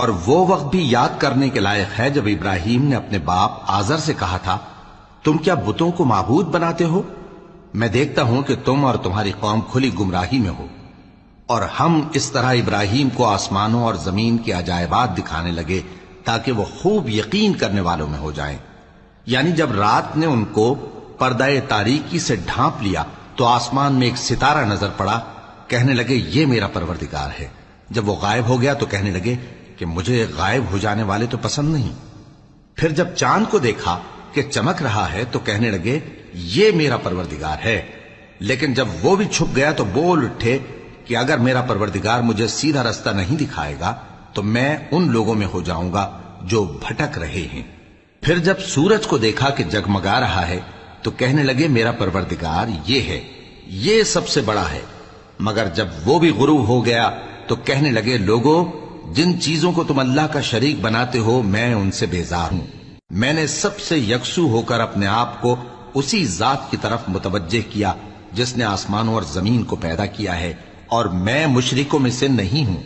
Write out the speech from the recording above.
اور وہ وقت بھی یاد کرنے کے لائق ہے جب ابراہیم نے اپنے باپ آزر سے کہا تھا، تم کیا بتوں کو معبود بناتے ہو؟ میں دیکھتا ہوں کہ تم اور تمہاری قوم کھلی گمراہی میں ہو۔ اور ہم اس طرح ابراہیم کو آسمانوں اور زمین کے عجائبات دکھانے لگے تاکہ وہ خوب یقین کرنے والوں میں ہو جائیں۔ یعنی جب رات نے ان کو پردہ تاریکی سے ڈھانپ لیا تو آسمان میں ایک ستارہ نظر پڑا، کہنے لگے یہ میرا پروردگار ہے۔ جب وہ غائب ہو گیا تو کہنے لگے کہ مجھے غائب ہو جانے والے تو پسند نہیں۔ پھر جب چاند کو دیکھا کہ چمک رہا ہے تو کہنے لگے یہ میرا پروردگار ہے۔ لیکن جب وہ بھی چھپ گیا تو بول اٹھے کہ اگر میرا پروردگار مجھے سیدھا رستہ نہیں دکھائے گا تو میں ان لوگوں میں ہو جاؤں گا جو بھٹک رہے ہیں۔ پھر جب سورج کو دیکھا کہ جگمگا رہا ہے تو کہنے لگے میرا پروردگار یہ ہے، یہ سب سے بڑا ہے۔ مگر جب وہ بھی غروب ہو گیا تو کہنے لگے لوگو، جن چیزوں کو تم اللہ کا شریک بناتے ہو میں ان سے بیزار ہوں۔ میں نے سب سے یکسو ہو کر اپنے آپ کو اسی ذات کی طرف متوجہ کیا جس نے آسمانوں اور زمین کو پیدا کیا ہے، اور میں مشرکوں میں سے نہیں ہوں۔